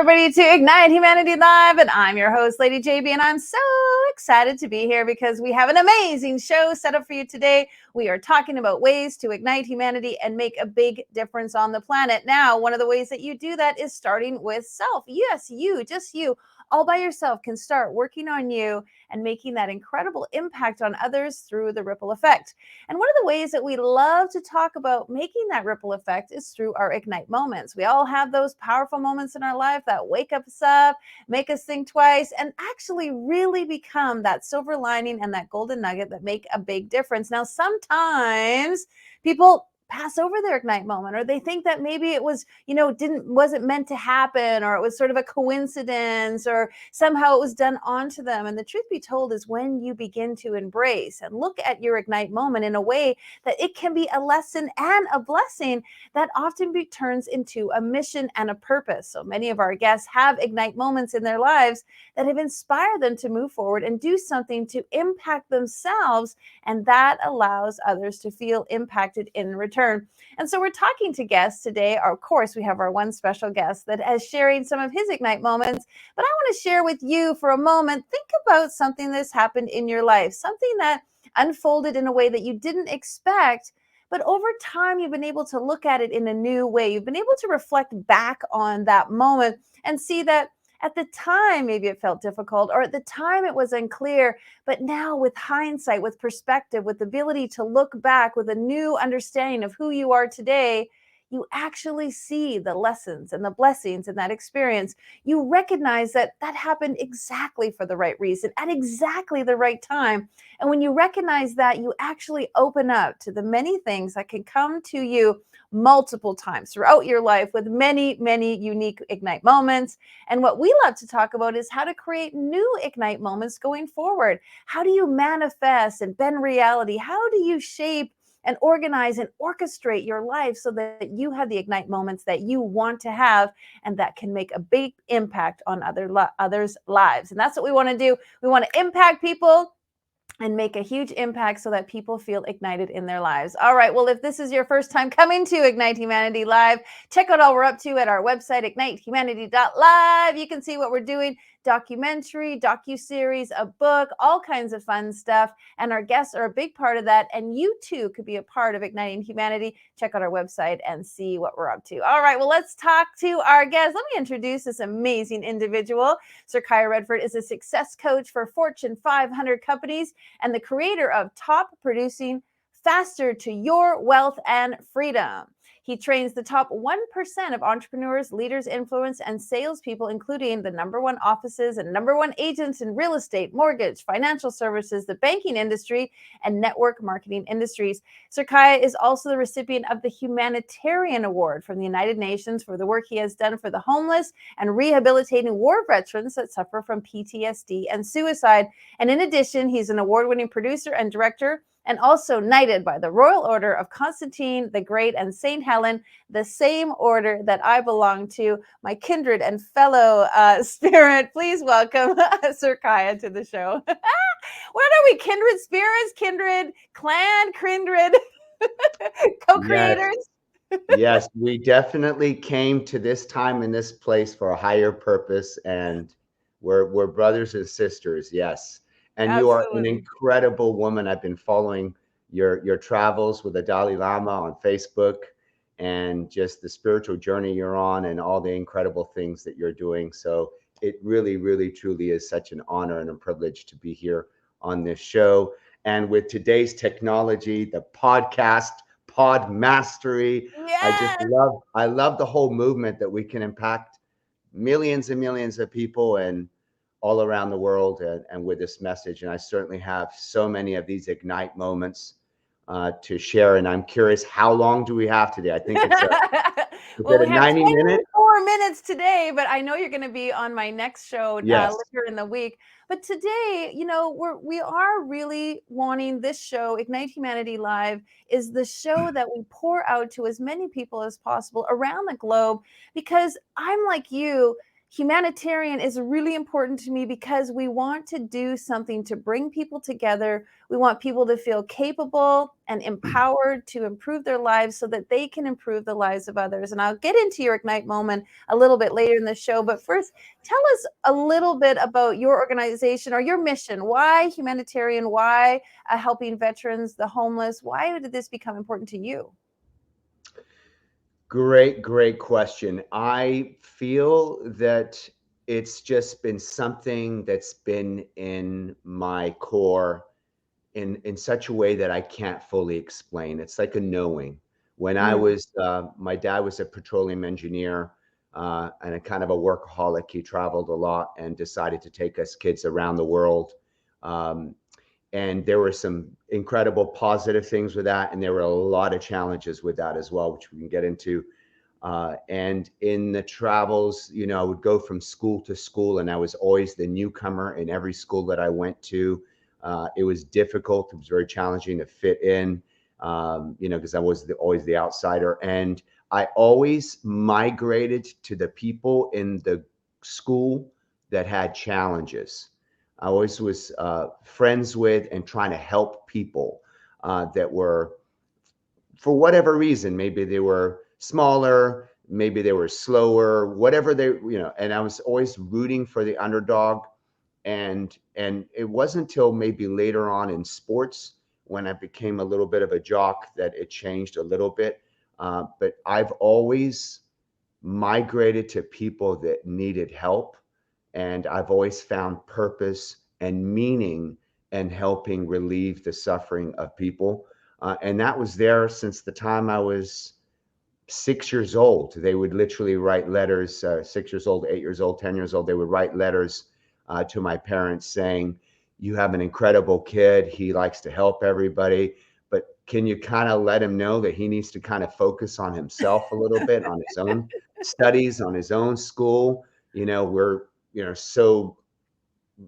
everybody to Ignite Humanity Live, and I'm your host, Lady JB, and I'm so excited to be here because we have an amazing show set up for you today. We are talking about ways to ignite humanity and make a big difference on the planet. Now, one of the ways that you do that is starting with self. Yes, you, just you, all by yourself can start working on you and making that incredible impact on others through the ripple effect. And one of the ways that we love to talk about making that ripple effect is through our Ignite moments. We all have those powerful moments in our life that wake us up, make us think twice, and actually really become that silver lining and that golden nugget that make a big difference. Now, sometimes people pass over their Ignite moment, or they think that maybe it was, wasn't meant to happen, or it was sort of a coincidence, or somehow it was done onto them. And the truth be told is when you begin to embrace and look at your Ignite moment in a way that it can be a lesson and a blessing, that often turns into a mission and a purpose. So many of our guests have Ignite moments in their lives that have inspired them to move forward and do something to impact themselves, and that allows others to feel impacted in return. And so we're talking to guests today. Of course, we have our one special guest that is sharing some of his Ignite moments, but I want to share with you for a moment. Think about something that's happened in your life, something that unfolded in a way that you didn't expect, but over time, you've been able to look at it in a new way. You've been able to reflect back on that moment and see that at the time, maybe it felt difficult, or at the time it was unclear, but now with hindsight, with perspective, with the ability to look back with a new understanding of who you are today, you actually see the lessons and the blessings in that experience. You recognize that that happened exactly for the right reason at exactly the right time. And when you recognize that, you actually open up to the many things that can come to you multiple times throughout your life with many, many unique Ignite moments. And what we love to talk about is how to create new Ignite moments going forward. How do you manifest and bend reality? How do you shape and organize and orchestrate your life so that you have the Ignite moments that you want to have and that can make a big impact on others' lives? And that's what we want to do. We want to impact people and make a huge impact so that people feel ignited in their lives. All right, well, if this is your first time coming to Ignite Humanity Live, check out all we're up to at our website, ignitehumanity.live. You can see what we're doing: documentary, docu-series, a book, all kinds of fun stuff. And our guests are a big part of that. And you too could be a part of Igniting Humanity. Check out our website and see what we're up to. All right, well, let's talk to our guest. Let me introduce this amazing individual. Sir Kaya Redford is a success coach for Fortune 500 companies and the creator of Top Producing Faster to Your Wealth and Freedom. He trains the top 1% of entrepreneurs, leaders, influence, and salespeople, including the #1 offices and #1 agents in real estate, mortgage, financial services, the banking industry, and network marketing industries. Sir Kaya is also the recipient of the Humanitarian Award from the United Nations for the work he has done for the homeless and rehabilitating war veterans that suffer from PTSD and suicide. And in addition, he's an award-winning producer and director, and also knighted by the Royal Order of Constantine the Great and St. Helen, the same order that I belong to, my kindred and fellow spirit. Please welcome Sir Kaya to the show. What are we? Kindred spirits, kindred clan, kindred co-creators? Yes, we definitely came to this time and this place for a higher purpose, and we're brothers and sisters. Yes, and you are an Absolutely. incredible woman. I've been following your travels with the Dalai Lama on Facebook, and just the spiritual journey you're on, and all the incredible things that you're doing. So it really, really, truly is such an honor and a privilege to be here on this show. And with today's technology, the podcast, pod mastery, Yes. I love the whole movement that we can impact millions and millions of people and all around the world, and with this message. And I certainly have so many of these Ignite moments to share. And I'm curious, how long do we have today? I think it's is Well, it we a have 90-minute? 24 minutes today, but I know you're going to be on my next show Yes. later in the week. But today, we are really wanting this show, Ignite Humanity Live, is the show that we pour out to as many people as possible around the globe, because I'm like you. humanitarian is really important to me because we want to do something to bring people together. We want people to feel capable and empowered to improve their lives so that they can improve the lives of others. And I'll get into your Ignite moment a little bit later in the show. But first, tell us a little bit about your organization or your mission. Why humanitarian? Why helping veterans, the homeless? Why did this become important to you? Great question. I feel that it's just been something that's been in my core in such a way that I can't fully explain. It's like a knowing. When I Mm. was, my dad was a petroleum engineer and a kind of a workaholic. He traveled a lot and decided to take us kids around the world. Um, and there were some incredible positive things with that, and there were a lot of challenges with that as well, which we can get into. And in the travels, I would go from school to school, and I was always the newcomer in every school that I went to. It was difficult. It was very challenging to fit in, because I was always the outsider. And I always migrated to the people in the school that had challenges. I always was friends with and trying to help people that were, for whatever reason, maybe they were smaller, maybe they were slower, whatever and I was always rooting for the underdog. And it wasn't until maybe later on in sports when I became a little bit of a jock that it changed a little bit. But I've always migrated to people that needed help, and I've always found purpose and meaning in helping relieve the suffering of people. And that was there since the time I was 6 years old. They would literally write letters, 6 years old, 8 years old, 10 years old. They would write letters to my parents saying, "You have an incredible kid. He likes to help everybody. But can you kind of let him know that he needs to kind of focus on himself a little bit, on his own studies, on his own school? We're, so,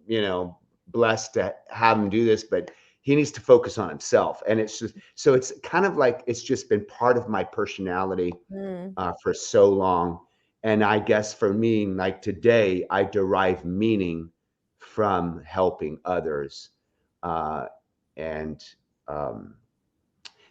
you know, blessed to have him do this, but he needs to focus on himself." And it's just, so it's kind of like, it's just been part of my personality Mm. for so long. And I guess for me, like today, I derive meaning from helping others. Uh, and um,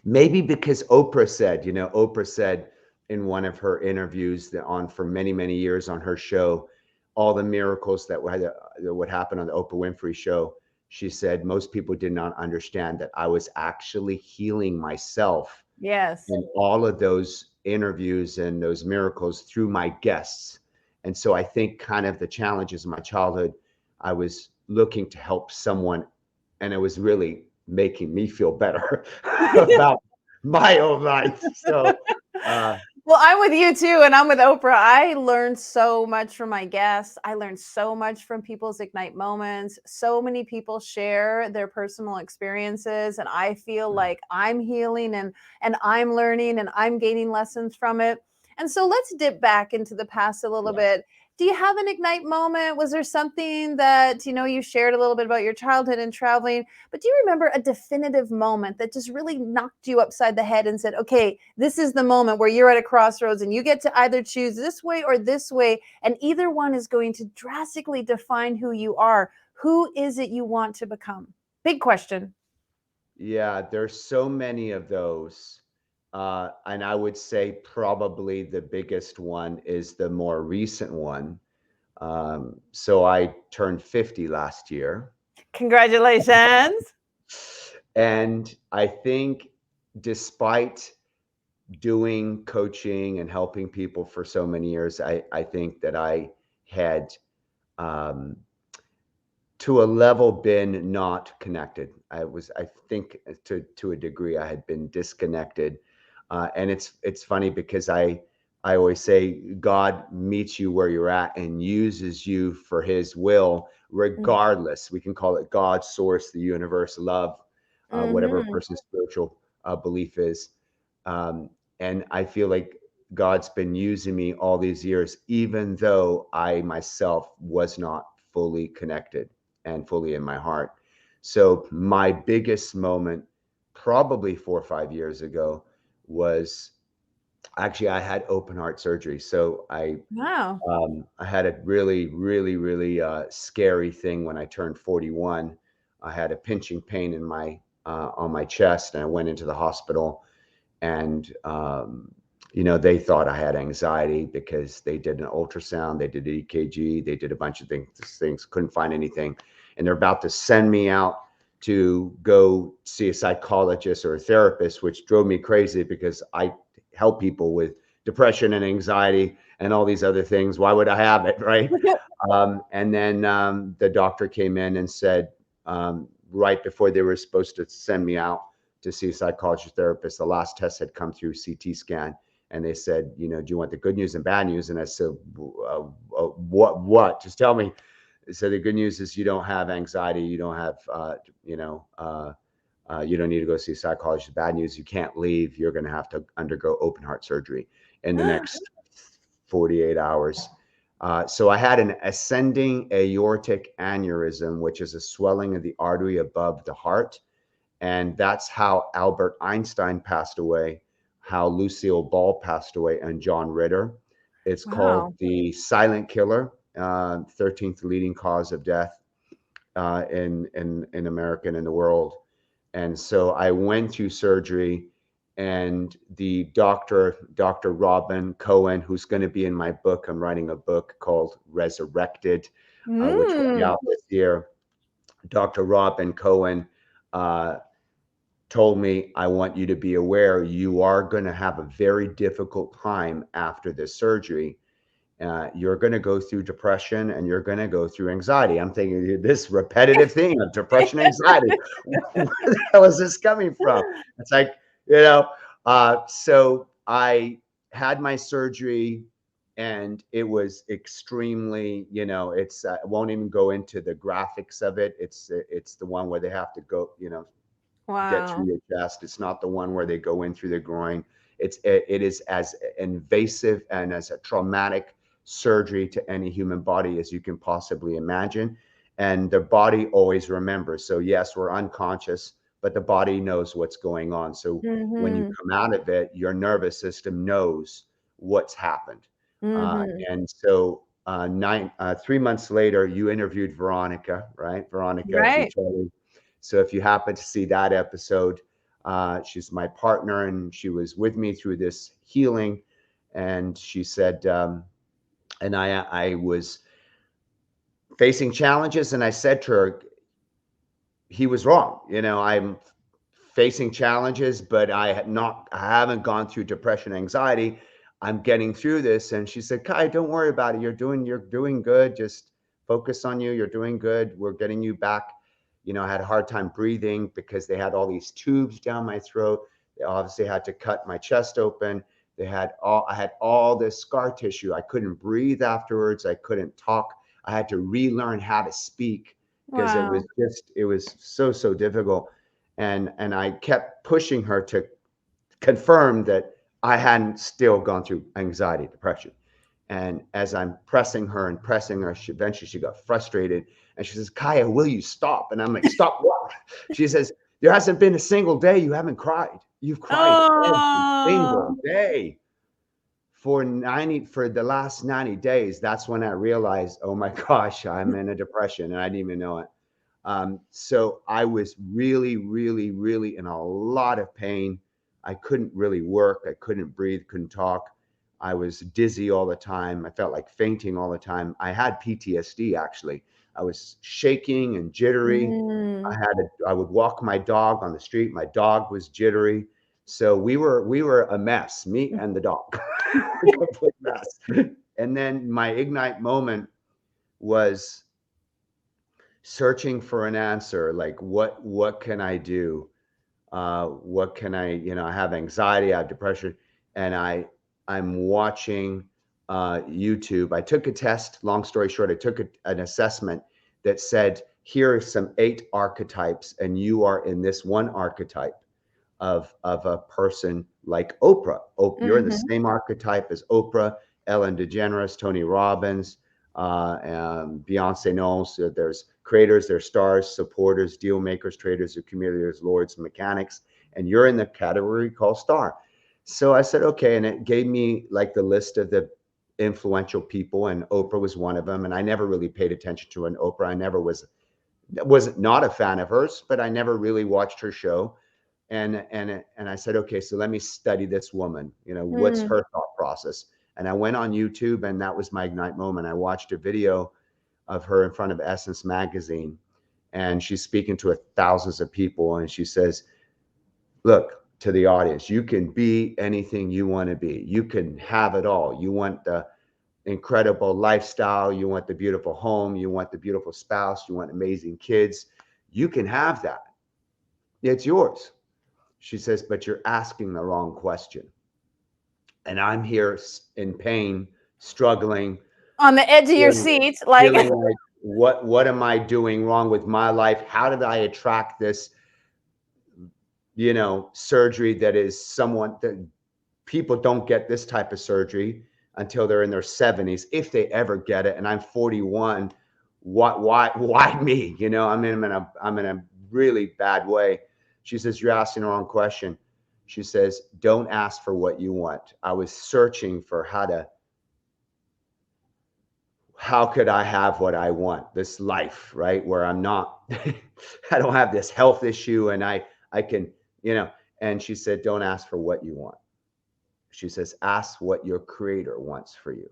Maybe because Oprah said in one of her interviews that on for many, many years on her show, all the miracles that would happen on the Oprah Winfrey show. She said most people did not understand that I was actually healing myself Yes. in all of those interviews and those miracles through my guests. And so I think kind of the challenges of my childhood, I was looking to help someone, and it was really making me feel better about my own life. So, uh, Well, I'm with you too, and I'm with Oprah. I learned so much from my guests. I learned so much from people's Ignite moments. So many people share their personal experiences, and I feel like I'm healing and I'm learning and I'm gaining lessons from it. And so let's dip back into the past a little yeah. bit. Do you have an Ignite moment? Was there something that you shared a little bit about your childhood and traveling? But do you remember a definitive moment that just really knocked you upside the head and said, okay, this is the moment where you're at a crossroads and you get to either choose this way or this way, and either one is going to drastically define who you are? Who is it you want to become? Big question. Yeah, there's so many of those. And I would say probably the biggest one is the more recent one. So I turned 50 last year. Congratulations. And I think despite doing coaching and helping people for so many years, I think that I had um, to a level been not connected. I think to a degree I had been disconnected. And it's funny because I always say God meets you where you're at and uses you for his will, regardless. We can call it God, source, the universe, love, whatever a Mm-hmm. person's spiritual belief is. Um, and I feel like God's been using me all these years, even though I myself was not fully connected and fully in my heart. So my biggest moment, probably 4 or 5 years ago, was actually, I had open heart surgery. So Wow. I had a really, really, really scary thing when I turned 41. I had a pinching pain in my on my chest, and I went into the hospital, and they thought I had anxiety because they did an ultrasound, they did EKG, they did a bunch of things, couldn't find anything, and they're about to send me out to go see a psychologist or a therapist, which drove me crazy because I help people with depression and anxiety and all these other things. Why would I have it, right? And then the doctor came in and said, right before they were supposed to send me out to see a psychologist therapist, the last test had come through CT scan, and they said, do you want the good news and bad news? And I said, what? Just tell me. So the good news is you don't have anxiety, you don't have, you don't need to go see a psychologist. The bad news, you can't leave. You're going to have to undergo open heart surgery in the next 48 hours. So I had an ascending aortic aneurysm, which is a swelling of the artery above the heart. And that's how Albert Einstein passed away, how Lucille Ball passed away, and John Ritter. It's called Wow. the silent killer, 13th leading cause of death in America and in the world. And so I went through surgery, and the Dr. Robin Cohen, who's going to be in my book, I'm writing a book called Resurrected, which will be Mm. out this year. Dr. Robin Cohen told me, I want you to be aware you are going to have a very difficult time after this surgery. You're going to go through depression and you're going to go through anxiety. I'm thinking this repetitive thing of depression, anxiety. Where the hell is this coming from? It's like, so I had my surgery, and it was extremely, I won't even go into the graphics of it. It's the one where they have to go, get through Wow. your chest. It's not the one where they go in through the groin. It is as invasive and as a traumatic surgery to any human body as you can possibly imagine. And the body always remembers. So yes, we're unconscious, but the body knows what's going on. So when you Mm-hmm. come out of it, your nervous system knows what's happened. Mm-hmm. And so 3 months later, you interviewed Veronica, right? Veronica Right. Buccelli. So if you happen to see that episode, she's my partner, and she was with me through this healing. And she said, and I was facing challenges, and I said to her, he was wrong. I'm facing challenges, but I haven't gone through depression, anxiety. I'm getting through this. And she said, Kai, don't worry about it. You're doing good. Just focus on you. You're doing good. We're getting you back. I had a hard time breathing because they had all these tubes down my throat. They obviously had to cut my chest open. I had all this scar tissue. I couldn't breathe afterwards. I couldn't talk. I had to relearn how to speak because Wow. it was so difficult. And I kept pushing her to confirm that I hadn't still gone through anxiety, depression. And as I'm pressing her and pressing her, eventually she got frustrated, and she says, Kaya, will you stop? And I'm like, stop what? She says, there hasn't been a single day you haven't cried. You've cried every single Oh. day for the last 90 days. That's when I realized, oh my gosh, I'm in a depression, and I didn't even know it. So I was really, really, really in a lot of pain. I couldn't really work. I couldn't breathe, couldn't talk. I was dizzy all the time. I felt like fainting all the time. I had PTSD, actually. I was shaking and jittery. Mm. I would walk my dog on the street. My dog was jittery. So we were a mess, me and the dog, a complete mess. And then my ignite moment was searching for an answer, like what can I do, what can I, I have anxiety, I have depression, and I'm watching YouTube. I took a test, long story short, I took an assessment that said here are some 8 archetypes, and you are in this one archetype of a person like Oprah. You're the Mm-hmm. same archetype as Oprah, Ellen DeGeneres, Tony Robbins, Beyonce Knowles. So there's creators, there's stars, supporters, deal makers, traders, communicators, lords, mechanics, and you're in the category called star. So I said, okay. And it gave me like the list of the influential people, and Oprah was one of them. And I never really paid attention to an Oprah. I never was not a fan of hers, but I never really watched her show. And I said, okay, so let me study this woman. You know, what's Mm. her thought process? And I went on YouTube, and that was my ignite moment. I watched a video of her in front of Essence magazine, and she's speaking to thousands of people, and she says, look, to the audience, you can be anything you want to be. You can have it all. You want the incredible lifestyle, you want the beautiful home, you want the beautiful spouse, you want amazing kids. You can have that. It's yours. She says, but you're asking the wrong question. And I'm here in pain, struggling, On the edge of your feeling, seat, like, feeling like, what am I doing wrong with my life? How did I attract this, surgery that is someone that people don't get this type of surgery until they're in their 70s, if they ever get it. And I'm 41. Why me? I'm in a really bad way. She says, you're asking the wrong question. She says, don't ask for what you want. I was searching for how could I have what I want, this life, right? Where I'm not, I don't have this health issue, and I can, you know, and she said, don't ask for what you want. She says, ask what your creator wants for you.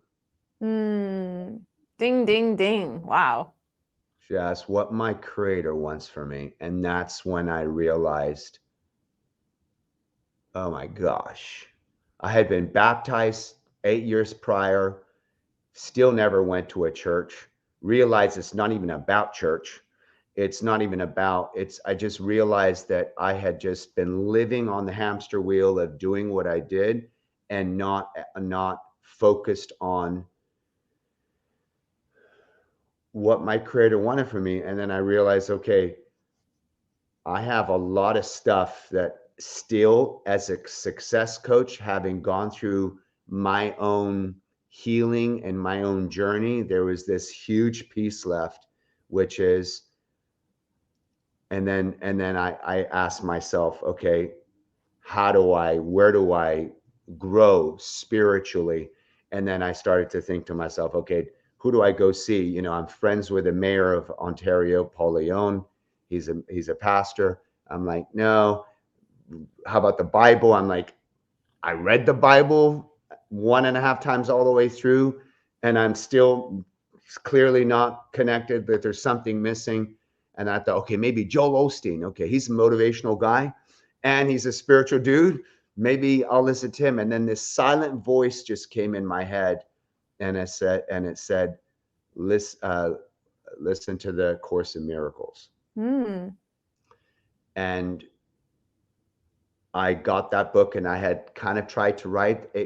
mm, ding, ding, ding. Wow. She asked what my creator wants for me. And that's when I realized, oh my gosh, I had been baptized 8 years prior, still never went to a church, realized it's not even about church. It's not even about, I just realized that I had just been living on the hamster wheel of doing what I did, and not focused on what my creator wanted for me. And then I realized, okay, I have a lot of stuff that still, as a success coach, having gone through my own healing and my own journey, there was this huge piece left, which is, and then I asked myself, okay, where do I grow spiritually? And then I started to think to myself, okay, who do I go see? I'm friends with the mayor of Ontario, Paul Leon. He's a pastor. I'm like, no. How about the Bible? I'm like, I read the Bible 1.5 times all the way through, and I'm still clearly not connected, that there's something missing. And I thought, okay, maybe Joel Osteen. Okay, he's a motivational guy and he's a spiritual dude. Maybe I'll listen to him. And then this silent voice just came in my head, and it said, listen to the Course in Miracles. Mm, And I got that book, and I had kind of tried to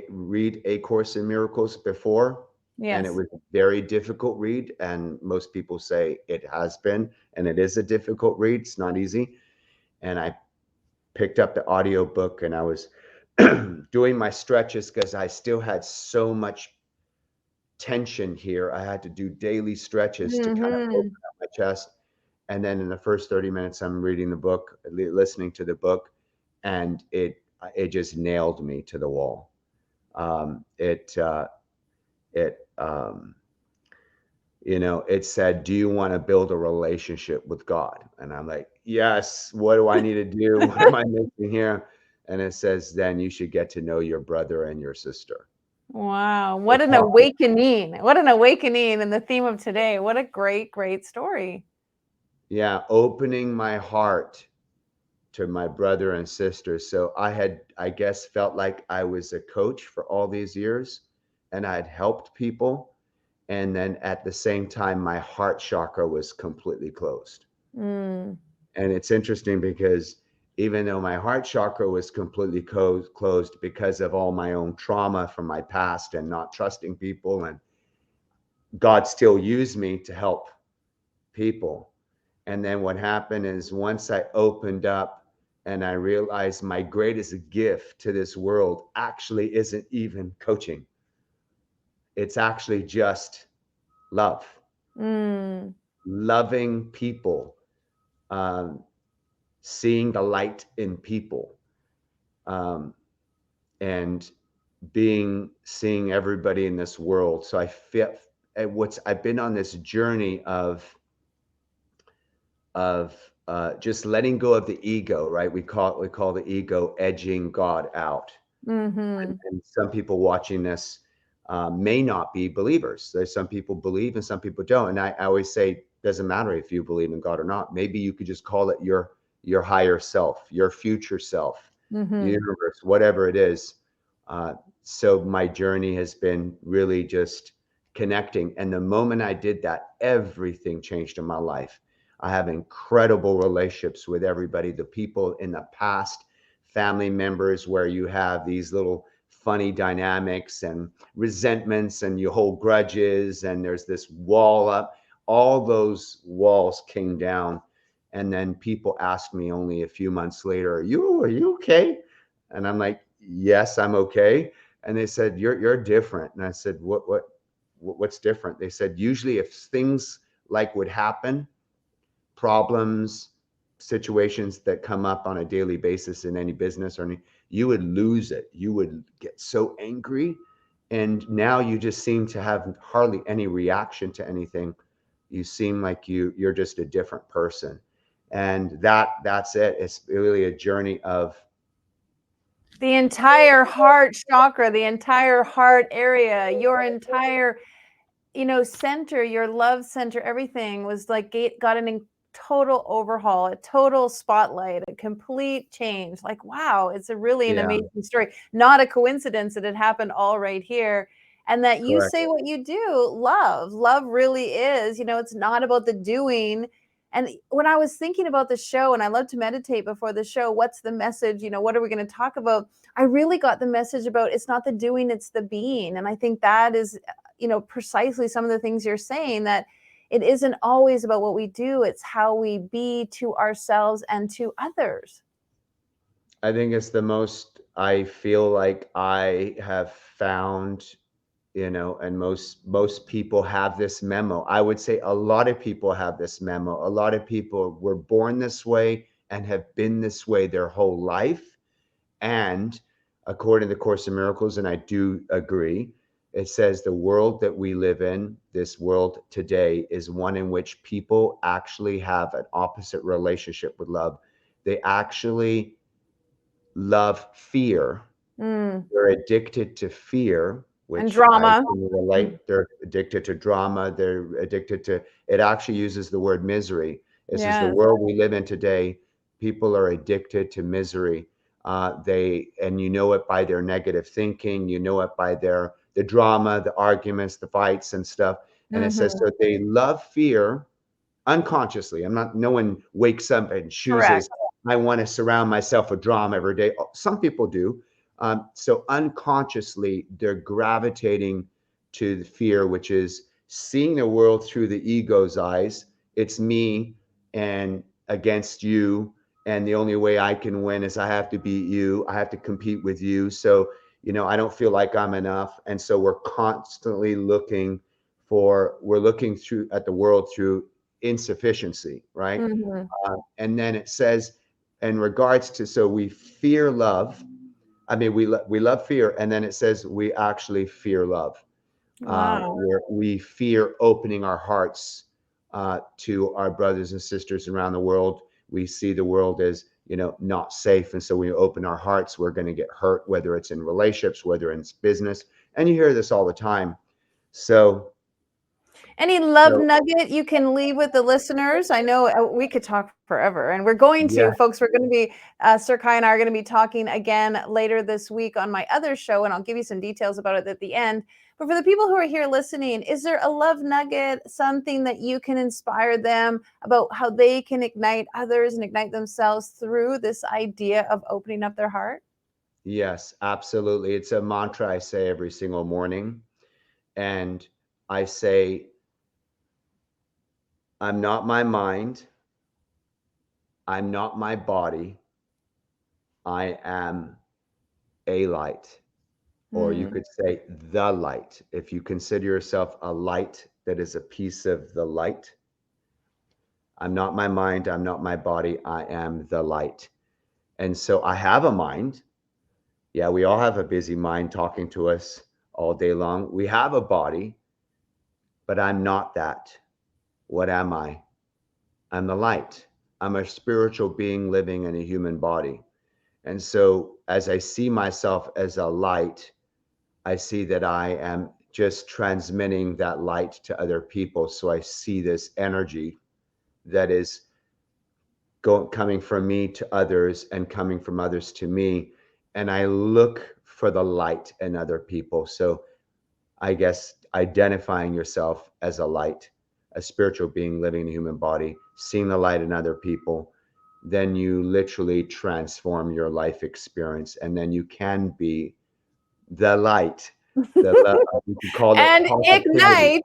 read A Course in Miracles before, and it yes. was a very difficult read. And most people say it has been, and it is a difficult read. It's not easy. And I picked up the audio book, and I was doing my stretches because I still had so much tension here. I had to do daily stretches to kind of open Hmm. up my chest. And then in the first 30 minutes, I'm reading the book, listening to the book, and it just nailed me to the wall. Um, it uh, it it said, "Do you want to build a relationship with God?" And I'm like, "Yes." What do I need to do? What am I missing here? And it says, "Then you should get to know your brother and your sister." Wow. We're What an talking, awakening. What an awakening in the theme of today. What a great, great story. yeah, opening my heart to my brother and sister. So I guess, felt like I was a coach for all these years, and I had helped people. And then at the same time, my heart chakra was completely closed. Mm, And it's interesting because even though my heart chakra was completely closed because of all my own trauma from my past and not trusting people, and God still used me to help people. And then what happened is, once I opened up and I realized my greatest gift to this world actually isn't even coaching, it's actually just love, mm, loving people, um, seeing the light in people. Um, and seeing everybody in this world. So I feel I've been on this journey of just letting go of the ego, right? We call the ego edging God out. Mm-hmm. And some people watching this may not be believers. There's some people believe and some people don't. And I always say, doesn't matter if you believe in God or not. Maybe you could just call it your higher self, your future self, Mm-hmm. universe, whatever it is. Uh, so my journey has been really just connecting. And the moment I did that, everything changed in my life. I have incredible relationships with everybody, the people in the past, family members, where you have these little funny dynamics and resentments and you hold grudges and there's this wall up. All those walls came down. And then people asked me only a few months later, are you okay? And I'm like, yes, I'm okay. And they said, you're different. And I said, what's different? They said, usually if things like would happen, problems, situations that come up on a daily basis in any business or any, you would lose it. You would get so angry. And now you just seem to have hardly any reaction to anything. You seem like you're just a different person. And that's it. It's really a journey of The entire heart chakra, the entire heart area, your entire, center, your love center, everything was like got total overhaul, a total spotlight, a complete change. Like, wow, it's a really an yeah, amazing story. Not a coincidence that it happened all right here. And that you correct. say what you do, love. Love really is, it's not about the doing. And when I was thinking about the show, and I love to meditate before the show, what's the message? What are we going to talk about? I really got the message about it's not the doing, it's the being. And I think that is precisely some of the things you're saying, that it isn't always about what we do, it's how we be to ourselves and to others. I think it's the most I feel like I have found, and most people have this memo. I would say a lot of people have this memo. A lot of people were born this way and have been this way their whole life. And according to the Course in Miracles, and I do agree, it says the world that we live in, this world today, is one in which people actually have an opposite relationship with love. They actually love fear. Mm. They're addicted to fear, And which I drama. can relate. They're addicted to drama. They're addicted to, it actually uses the word misery. This is the Yes. world we live in today. People are addicted to misery. And you know it by their negative thinking, you know it by the drama, the arguments, the fights and stuff. And it says, Mm-hmm. so they love fear unconsciously. No one wakes up and Correct. chooses, I want to surround myself with drama every day. Some people do. So unconsciously, they're gravitating to the fear, which is seeing the world through the ego's eyes. It's me and against you. And the only way I can win is I have to beat you. I have to compete with you. So, I don't feel like I'm enough. And so we're constantly we're looking through at the world through insufficiency, right? Mm-hmm. And then it says, in regards to, so we fear love. I mean, we love fear, and then it says we actually fear love. Wow. We fear opening our hearts to our brothers and sisters around the world. We see the world as not safe, and so we open our hearts. We're going to get hurt, whether it's in relationships, whether it's business, and you hear this all the time. So, Any love so nugget you can leave with the listeners? I know we could talk forever, and we're going yeah, to, folks. We're going to be, Sir Kai and I are going to be talking again later this week on my other show, and I'll give you some details about it at the end. But for the people who are here listening, is there a love nugget, something that you can inspire them about how they can ignite others and ignite themselves through this idea of opening up their heart? yes, absolutely. It's a mantra I say every single morning. And I say, I'm not my mind. I'm not my body. I am a light. Or you Mm, could say the light. If you consider yourself a light that is a piece of the light, I'm not my mind. I'm not my body. I am the light. And so I have a mind. Yeah, we all have a busy mind talking to us all day long. We have a body, but I'm not that. What am I? I'm the light. I'm a spiritual being living in a human body. And so as I see myself as a light, I see that I am just transmitting that light to other people. So I see this energy that is coming from me to others and coming from others to me. And I look for the light in other people. So I guess identifying yourself as a light, a spiritual being living in a human body, seeing the light in other people, then you literally transform your life experience. And then you can be the light, the love, we could call it And positivity, ignite.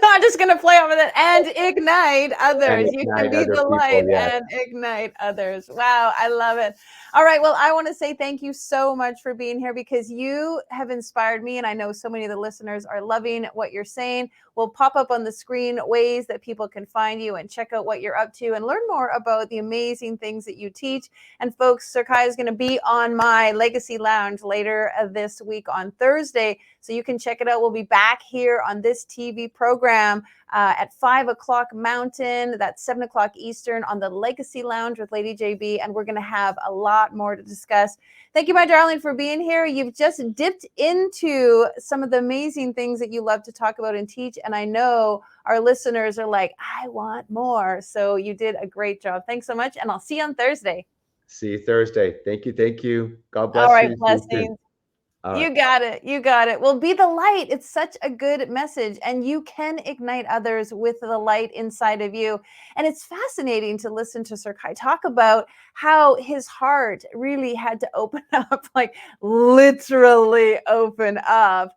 I'm just going to play off of that. And ignite and others. You can ignite be other the people. light Yes. and ignite others. Wow, I love it. All right, well, I want to say thank you so much for being here, because you have inspired me, and I know so many of the listeners are loving what you're saying. We'll pop up on the screen ways that people can find you and check out what you're up to and learn more about the amazing things that you teach. And folks, Sir Kaya is going to be on my Legacy Lounge later this week on Thursday, so you can check it out. We'll be back here on this TV program at 5 o'clock Mountain. That's 7 o'clock Eastern on the Legacy Lounge with Lady JB. And we're going to have a lot more to discuss. Thank you, my darling, for being here. You've just dipped into some of the amazing things that you love to talk about and teach. And I know our listeners are like, I want more. So you did a great job. Thanks so much. And I'll see you on Thursday. See you Thursday. Thank you. Thank you. God All bless right, you. blessings. All right. You got it. You got it. Well, be the light. It's such a good message, and you can ignite others with the light inside of you. And it's fascinating to listen to Sir Kai talk about how his heart really had to open up, like literally open up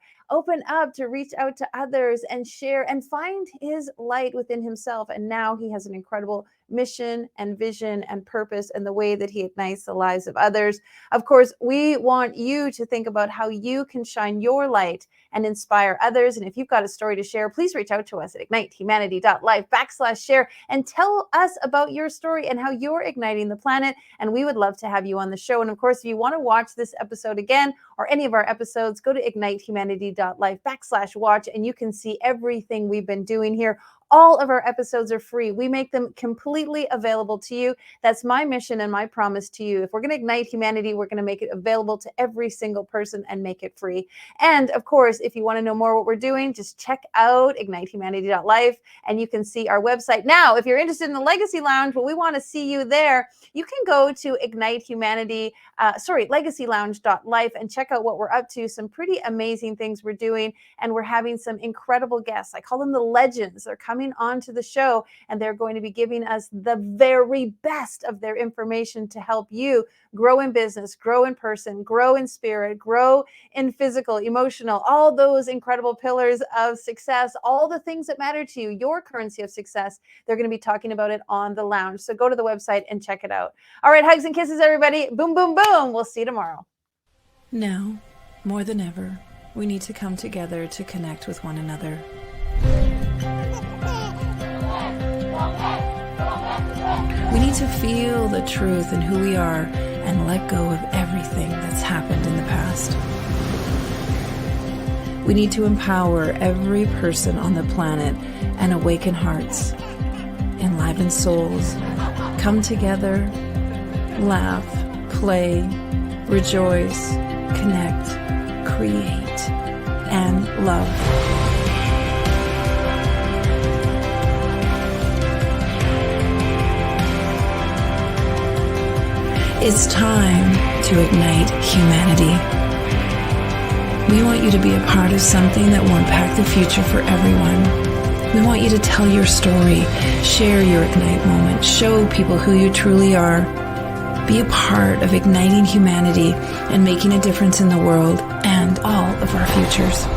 to reach out to others and share and find his light within himself. And now he has an incredible mission and vision and purpose and the way that he ignites the lives of others. Of course, we want you to think about how you can shine your light and inspire others. And if you've got a story to share, please reach out to us at ignitehumanity.life/share and tell us about your story and how you're igniting the planet. And we would love to have you on the show. And of course, if you want to watch this episode again or any of our episodes, go to ignitehumanity.life/watch, and you can see everything we've been doing here. All of our episodes are free. We make them completely available to you. That's my mission and my promise to you. If we're going to ignite humanity, we're going to make it available to every single person and make it free. And of course, if you want to know more what we're doing, just check out ignitehumanity.life and you can see our website. Now, if you're interested in the Legacy Lounge, well, we want to see you there. You can go to legacylounge.life and check out what we're up to. Some pretty amazing things we're doing, and we're having some incredible guests. I call them the legends. They're coming onto the show, and they're going to be giving us the very best of their information to help you grow in business, grow in person, grow in spirit, grow in physical, emotional, all those incredible pillars of success, all the things that matter to you, your currency of success. They're going to be talking about it on the lounge. So go to the website and check it out. All right, hugs and kisses, everybody. Boom, boom, boom. We'll see you tomorrow. Now, more than ever, we need to come together to connect with one another. We need to feel the truth in who we are and let go of everything that's happened in the past. We need to empower every person on the planet and awaken hearts, enliven souls, come together, laugh, play, rejoice, connect, create, and love. It's time to ignite humanity. We want you to be a part of something that will impact the future for everyone. We want you to tell your story, share your Ignite moment, show people who you truly are. Be a part of igniting humanity and making a difference in the world and all of our futures.